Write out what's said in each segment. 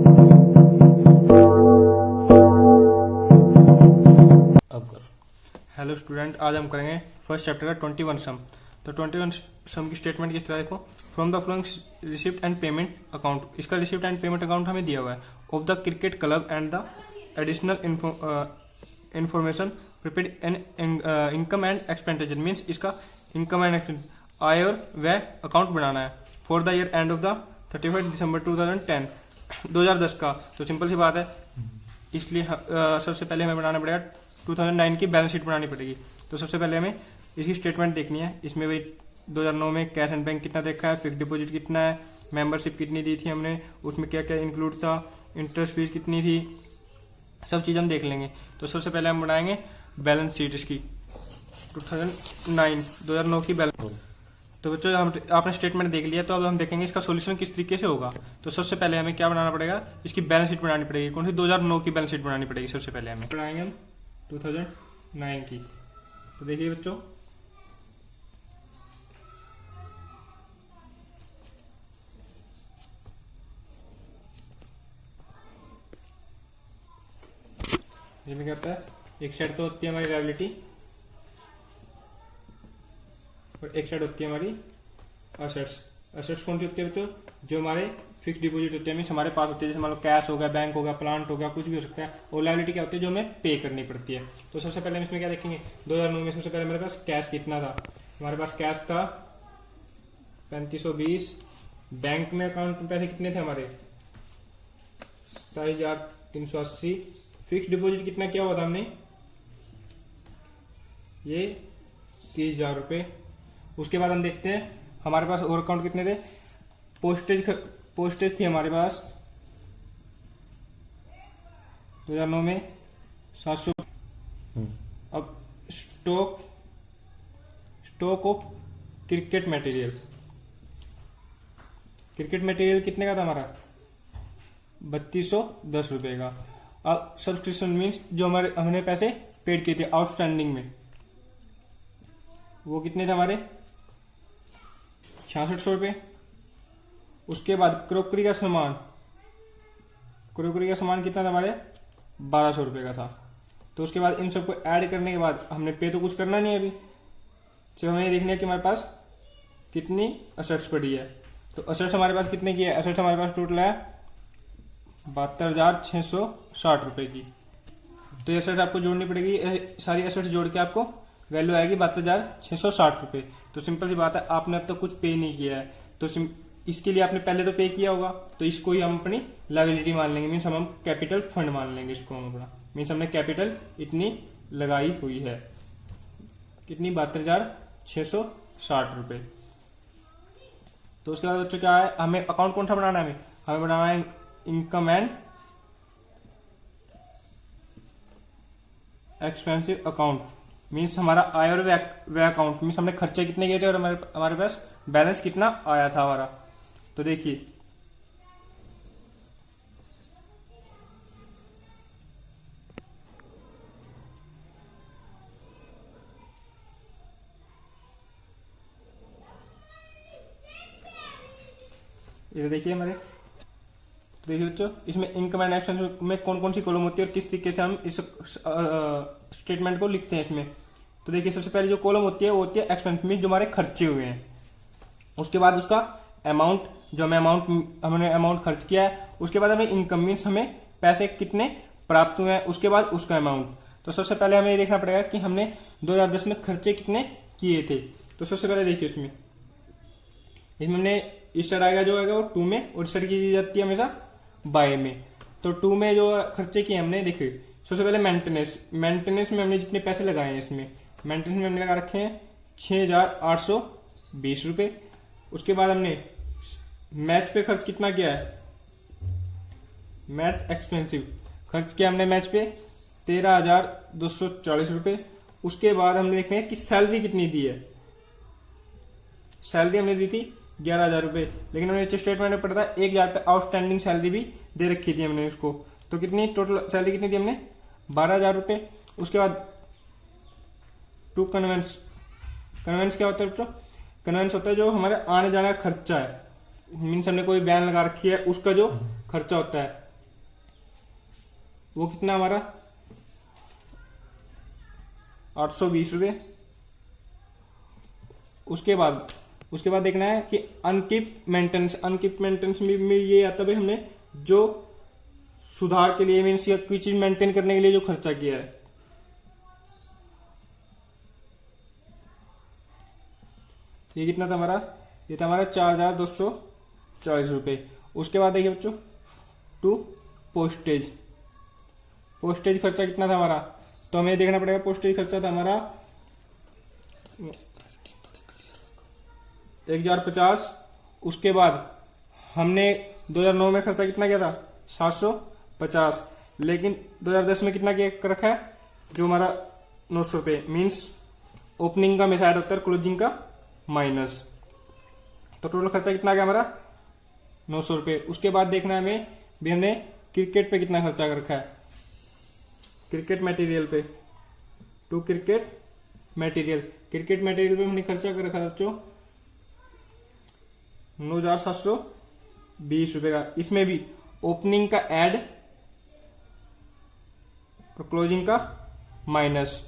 Hello student, आज हम करेंगे फर्स्ट चैप्टर का 21 सम। तो 21 सम की स्टेटमेंट किस तरह देखो, from the following receipt and payment account. इसका रिसिप्ट एंड पेमेंट अकाउंट हमें दिया हुआ है। Of the cricket club and the additional information prepaid an income and expenditure. Means इसका इनकम एंड एक्सपेंडिचर, आय और व्यय अकाउंट बनाना है for the year end of the 31 दिसंबर 2010 का। तो सिंपल सी बात है, इसलिए सबसे पहले हमें बनाना पड़ेगा 2009 की बैलेंस शीट बनानी पड़ेगी। तो सबसे पहले हमें इसकी स्टेटमेंट देखनी है। इसमें भाई 2009 में कैश एंड बैंक कितना देखा है, फिक्स डिपॉजिट कितना है, मेंबरशिप कितनी दी थी हमने, उसमें क्या क्या इंक्लूड था, इंटरेस्ट फीस कितनी थी, सब चीज़ हम देख लेंगे। तो सबसे पहले हम बनाएंगे बैलेंस शीट इसकी 2009 की बैलेंस। तो बच्चों हम आपने स्टेटमेंट देख लिया, तो अब हम देखेंगे इसका सोल्यूशन किस तरीके से होगा। तो सबसे पहले हमें क्या बनाना पड़ेगा, इसकी बैलेंस शीट बनानी पड़ेगी। कौन सी? 2009 की बैलेंस शीट बनानी पड़ेगी। सबसे पहले हमें बनाएंगे हम 2009 की। तो देखिए बच्चों, इसमें क्या होता है, एक साइड तो होती है हमारी लायबिलिटी और एक साइड होती है हमारी असेट्स। असेट्स कौन सी होती है बच्चों? जो हमारे फिक्स डिपॉजिट होते हैं, मीन हमारे पास होती है। जैसे मान लो कैश हो गया, बैंक हो गया, प्लांट हो गया, कुछ भी हो सकता है। और लायबिलिटी क्या होती है? जो हमें पे करनी पड़ती है। तो सबसे पहले हम इसमें क्या देखेंगे, 2009 में सबसे पहले मेरे पास कैश कितना था। हमारे पास कैश था 3520। बैंक में अकाउंट में पैसे कितने थे हमारे? 27,380। फिक्स डिपॉजिट कितना किया हुआ था हमने? ये 30,000 रुपये। उसके बाद हम देखते हैं हमारे पास और अकाउंट कितने थे। पोस्टेज थी हमारे पास 2009 में 700। अब स्टॉक ऑफ क्रिकेट मटेरियल कितने का था हमारा? 3210 रुपए का। अब सब्सक्रिप्शन मीन्स जो हमने पैसे पेड किए थे आउटस्टैंडिंग में, वो कितने थे हमारे? 6600 रुपये। उसके बाद क्रोकरी का सामान कितना था हमारे? 1200 रुपये का था। तो उसके बाद इन सबको ऐड करने के बाद हमने पे तो कुछ करना नहीं है अभी, सिर्फ हमें देखना है कि हमारे पास कितनी असेट्स पड़ी है। तो असेट्स हमारे पास कितने की है? असेट्स हमारे पास टोटल है 72,660 रुपये की। तो ये असेट्स आपको जोड़नी पड़ेगी। सारी असेट्स जोड़ के आपको वैल्यू आएगी 72,660 रुपये। तो सिंपल सी बात है, आपने अब तक कुछ पे नहीं किया है, तो इसके लिए आपने पहले तो पे किया होगा, तो इसको ही हम अपनी लायबिलिटी मान लेंगे। मीन्स हम कैपिटल फंड मान लेंगे इसको हम अपना। मीन्स हमने कैपिटल इतनी लगाई हुई है, कितनी? 72,660 रुपये। तो उसके बाद बच्चों क्या है, हमें अकाउंट कौन सा बनाना है? हमें बनाना है income and expensive account. Means हमारा आय और व्यय अकाउंट। मीन्स हमने खर्चे कितने किए थे और हमारे पास बैलेंस कितना आया था हमारा। तो देखिए ये देखिए हमारे। तो देखिए बच्चों, इसमें इनकम एंड एक्सपेंस में कौन कौन सी कॉलम होती है और किस तरीके से हम इस स्टेटमेंट को लिखते हैं इसमें। तो देखिए सबसे पहले जो कॉलम होती है वो होती है एक्सपेंस, मीन जो हमारे खर्चे हुए हैं। उसके बाद उसका अमाउंट, जो हमने अमाउंट खर्च किया है। उसके बाद हमें इनकम, मीन्स हमें पैसे कितने प्राप्त हुए हैं। उसके बाद उसका अमाउंट। तो सबसे पहले हमें ये देखना पड़ेगा कि हमने 2010 में खर्चे कितने किए थे। तो सबसे पहले देखिए इसमें हमने इस साइड आएगा जो आएगा वो 2 में, और इस साइड की जाती है हमेशा बाय में। तो 2 में जो खर्चे किए हमने, देखिए सबसे पहले मेंटेनेंस में हमने जितने पैसे लगाए हैं, इसमें मेंटेनेंस में हमने लगा रखे हैं 6,820 रुपये। उसके बाद हमने मैच पे खर्च कितना किया है? मैच एक्सपेंसिव खर्च किया हमने मैच पे 13,240 रुपये। उसके बाद हमने देखना है कि सैलरी कितनी दी है। सैलरी हमने दी थी 11,000 रुपये, लेकिन हमने नीचे स्टेटमेंट में पढ़ा था 1,000 पे आउटस्टैंडिंग सैलरी भी दे रखी थी हमने उसको। तो कितनी टोटल सैलरी कितनी दी हमने? 12,000 रुपये। उसके बाद टू कन्वेंस क्या होता है बच्चों? कन्वेंस होता है जो हमारे आने जाने का खर्चा है। मीन्स हमने कोई बैन लगा रखी है, उसका जो खर्चा होता है वो कितना हमारा 820 रुपये। उसके बाद देखना है कि अनकीप मेंटेनेंस में ये आता है भाई हमने जो सुधार के लिए मीन्स या कोई चीज मेंटेन करने के लिए जो खर्चा किया है। ये कितना था हमारा, ये था हमारा 4240 रुपये। उसके बाद देखिए बच्चों टू पोस्टेज खर्चा कितना था हमारा, तो हमें देखना पड़ेगा पोस्टेज खर्चा था हमारा 1050। उसके बाद हमने 2009 में खर्चा कितना किया था 750, लेकिन 2010 में कितना किया कर रखा है जो हमारा 900 रुपये, मीन्स ओपनिंग का मिसाइड होता है क्लोजिंग का माइनस, तो टोटल खर्चा कितना आ गया हमारा 900 रुपये। उसके बाद देखना है हमें भी हमने क्रिकेट पे कितना खर्चा कर रखा है, क्रिकेट मटेरियल पे, टू क्रिकेट मटेरियल पे हमने खर्चा कर रखा था बच्चों 9720 रुपये का। इसमें भी ओपनिंग का ऐड और क्लोजिंग का माइनस,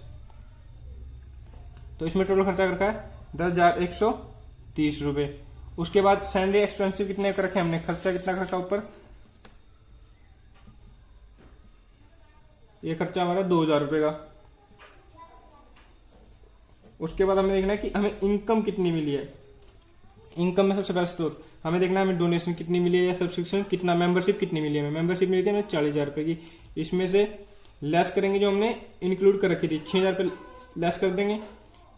तो इसमें टोटल खर्चा कर रखा है 10,130 रुपये। उसके बाद सैलरी एक्सपेंसिव कितने कर रखे हमने, खर्चा कितना कर रखा ऊपर, ये खर्चा हमारा 2000 रुपये का। उसके बाद हमें देखना है कि हमें इनकम कितनी मिली है। इनकम में सबसे पहला स्रोत हमें देखना है हमें डोनेशन कितनी मिली है या सब्सक्रिप्शन कितना, मेंबरशिप कितनी मिली है हमें। मेंबरशिप मिली थी हमें 40,000 रुपये की, इसमें से लेस करेंगे जो हमने इंक्लूड कर रखी थी 6,000 रुपये लेस कर देंगे,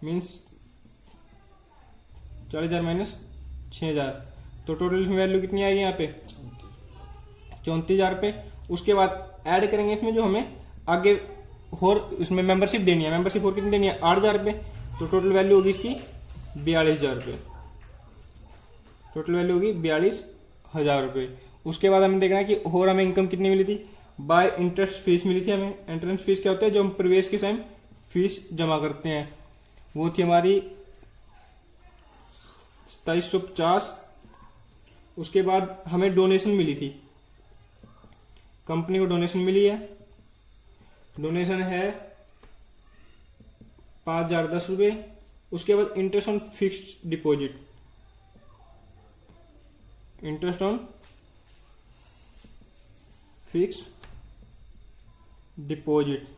मीन्स 40,000 माइनस 6,000, तो टोटल इसमें वैल्यू कितनी आएगी यहाँ पे 34,000 रुपये। उसके बाद ऐड करेंगे इसमें जो हमें आगे और इसमें मेंबरशिप देनी है, मेंबरशिप और कितनी देनी है 8,000 रुपये, तो टोटल वैल्यू होगी इसकी 42,000 रुपये, टोटल वैल्यू होगी 42,000 रुपये। उसके बाद हमें देखना है कि और हमें इनकम कितनी मिली थी, बाय इंटरेस्ट फीस मिली थी हमें। एंट्रेंस फीस क्या होता है जो हम प्रवेश के टाइम फीस जमा करते हैं, वो थी हमारी 2750। उसके बाद हमें डोनेशन मिली थी, कंपनी को डोनेशन मिली है, डोनेशन है 5,010 रुपये। उसके बाद interest on fixed deposit, interest on fixed deposit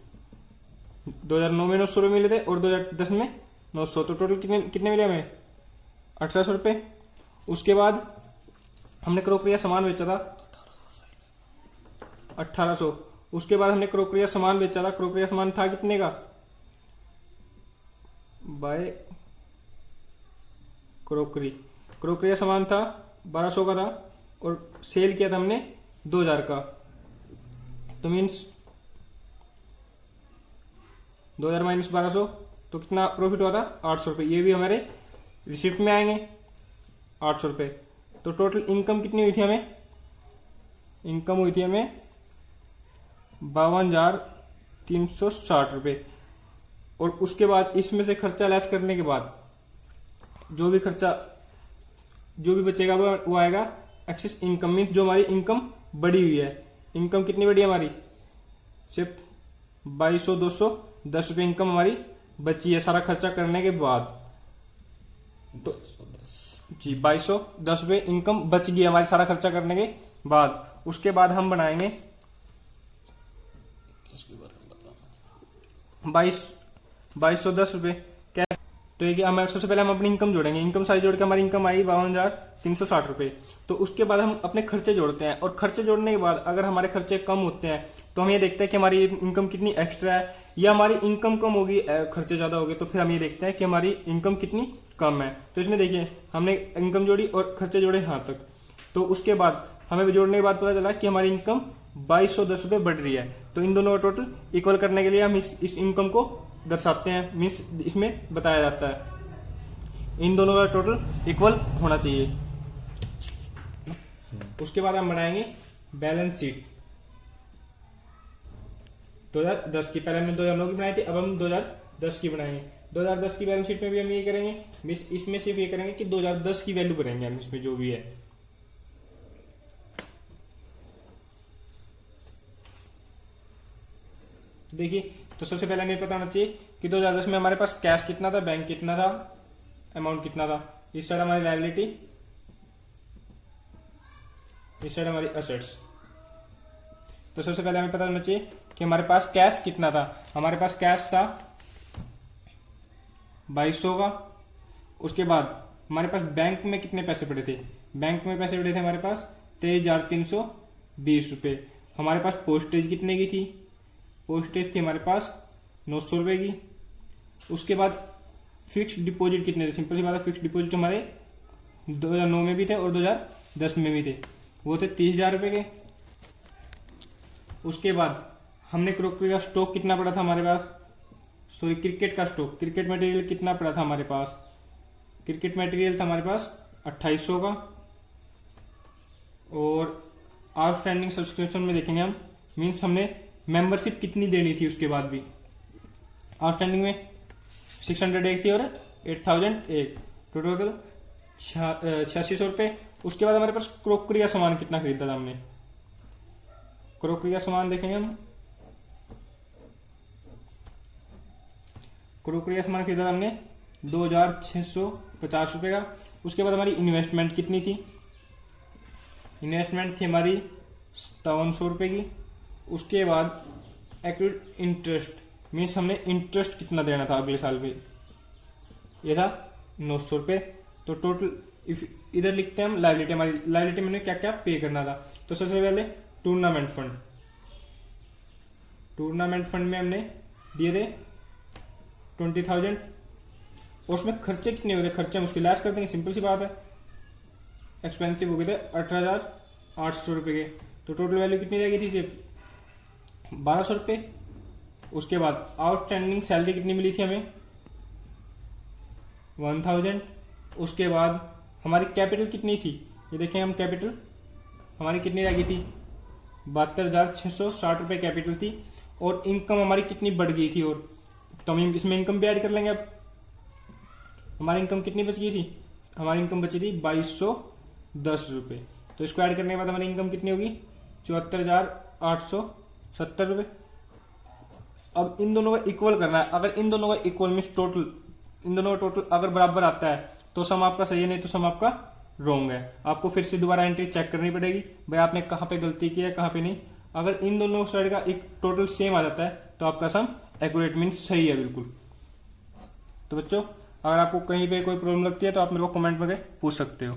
2009 में 900 रुपये मिले थे और 2010 में 900, तो टोटल कितने मिले हमें 1,800 रुपये। उसके बाद हमने क्रोकरी सामान बेचा था 1,800। उसके बाद हमने क्रोकरी सामान बेचा था, क्रोकरी सामान था कितने का, बाय क्रोकरी सामान था 1,200 का था और सेल किया था हमने 2,000 का, तो मीन्स 2,000 माइनस 1,200, तो कितना प्रॉफिट हुआ था 800 रुपये। ये भी हमारे रिसिप्ट में आएंगे 800 रुपये। तो टोटल इनकम कितनी हुई थी हमें, इनकम हुई थी हमें 52,360 रुपये। और उसके बाद इसमें से खर्चा लेस करने के बाद जो भी बचेगा वो आएगा एक्सेस इनकम, मीन्स जो हमारी इनकम बढ़ी हुई है। इनकम कितनी बढ़ी है हमारी, सिर्फ 22,210 रुपये इनकम हमारी बची है सारा खर्चा करने के बाद। तो जी 2210 रुपये इनकम बच गई हमारी सारा खर्चा करने के बाद। उसके बाद हम बनाएंगे 2210 रुपये कैसे, तो ये हमें सबसे पहले हम अपनी इनकम जोड़ेंगे। इनकम सारी जोड़ के हमारी इनकम आई 52,360 रुपये। तो उसके बाद हम अपने खर्चे जोड़ते हैं, और खर्चे जोड़ने के बाद अगर हमारे खर्चे कम होते हैं तो हम ये देखते हैं कि हमारी इनकम कितनी एक्स्ट्रा है, या हमारी इनकम कम होगी खर्चे ज्यादा हो गए, तो फिर हम ये देखते हैं कि हमारी इनकम कितनी कम है। तो इसमें देखिए हमने इनकम जोड़ी और खर्चे जोड़े यहाँ तक, तो उसके बाद हमें जोड़ने के बाद पता चला कि हमारी इनकम 2210 रुपये बढ़ रही है। तो इन दोनों का टोटल इक्वल करने के लिए हम इस इनकम को दर्शाते हैं, मीन्स इसमें बताया जाता है इन दोनों का टोटल इक्वल होना चाहिए। उसके बाद हम बनाएंगे बैलेंस शीट 2010 की। पहले हमने 2009 की बनाई थी, अब हम 2010 की बनाएंगे। 2010 की बैलेंस शीट में भी हम ये करेंगे, इसमें सिर्फ ये करेंगे कि 2010 की वैल्यू भरेंगे हम इसमें जो भी है। तो देखिए, तो सबसे पहले हमें पता होना चाहिए कि 2010 में हमारे पास कैश कितना था, बैंक कितना था, अमाउंट कितना था। इस साइड हमारी लायबिलिटी, इस साइड हमारी असेट्स। तो सबसे पहले हमें पता होना चाहिए कि हमारे पास कैश कितना था। हमारे पास कैश था 2200 का। उसके बाद हमारे पास बैंक में कितने पैसे पड़े थे, बैंक में पैसे पड़े थे हमारे पास 23,320 रुपये। हमारे पास पोस्टेज कितने की थी, पोस्टेज थी हमारे पास 900 रुपये की। उसके बाद फिक्स्ड डिपॉजिट कितने थे, सिंपल सी बात है, फिक्स्ड डिपॉजिट हमारे 2009 में भी थे और 2010 में भी थे, वो थे 30,000 रुपये के। उसके बाद हमने क्रोकरी का स्टॉक कितना पड़ा था हमारे पास, सॉरी क्रिकेट का स्टॉक, क्रिकेट मटेरियल कितना पड़ा था हमारे पास, क्रिकेट मटेरियल था हमारे पास 2800 का। और आउटस्टैंडिंग सब्सक्रिप्शन में देखेंगे हम, मींस हमने मेंबरशिप कितनी देनी थी उसके बाद भी। आउटस्टैंडिंग में 601 थी और 8001, टोटल 8600 रुपये। उसके बाद हमारे पास क्रोकरी का सामान कितना खरीदा था हमने, क्रोकरी का सामान देखेंगे हम, क्रोकरी का सामान खरीदा था हमने 2650 रुपये का। उसके बाद हमारी इन्वेस्टमेंट कितनी थी, इन्वेस्टमेंट थी हमारी 5700 रुपये की। उसके बाद एक्यूड इंटरेस्ट, मीन्स हमने इंटरेस्ट कितना देना था अगले साल में, ये था 900 रुपये। तो टोटल इधर लिखते हैं हम लायबिलिटी, हमारी लायबिलिटी में क्या क्या पे करना था। तो सबसे पहले टूर्नामेंट फंड, टूर्नामेंट फंड में हमने दिए थे 20,000। और उसमें खर्चे कितने हुए थे, खर्चे हम उसके लैस कर देंगे, सिंपल सी बात है। एक्सपेंसिव हो गए थे 18,800 रुपये के। तो टोटल वैल्यू कितनी रह गई थी जी, 1200 रुपये। उसके बाद आउटस्टैंडिंग सैलरी कितनी मिली थी हमें, 1000। उसके बाद हमारी कैपिटल कितनी थी, ये देखें हम, कैपिटल हमारी कितनी रह गई थी, 72,660 रुपये कैपिटल थी। और इनकम हमारी कितनी बढ़ गई थी, और तो हम इसमें इनकम भी ऐड कर लेंगे। अब हमारी इनकम कितनी बच गई थी, हमारी इनकम बची थी 2210 रुपये। तो इसको ऐड करने के बाद हमारी इनकम कितनी होगी, 74,870 रुपये। अब इन दोनों का इक्वल करना है। अगर इन दोनों का इक्वल मीन्स टोटल, इन दोनों का टोटल अगर बराबर आता है तो सम आपका सही है, नहीं तो सम आपका रॉन्ग है। आपको फिर से दोबारा एंट्री चेक करनी पड़ेगी, भाई आपने कहाँ पे गलती की है, कहाँ पे नहीं। अगर इन दोनों साइड का एक टोटल सेम आ जाता है तो आपका सम एक्यूरेट मीन्स सही है बिल्कुल। तो बच्चों, अगर आपको कहीं पे कोई प्रॉब्लम लगती है तो आप मेरे को कमेंट में पूछ सकते हो।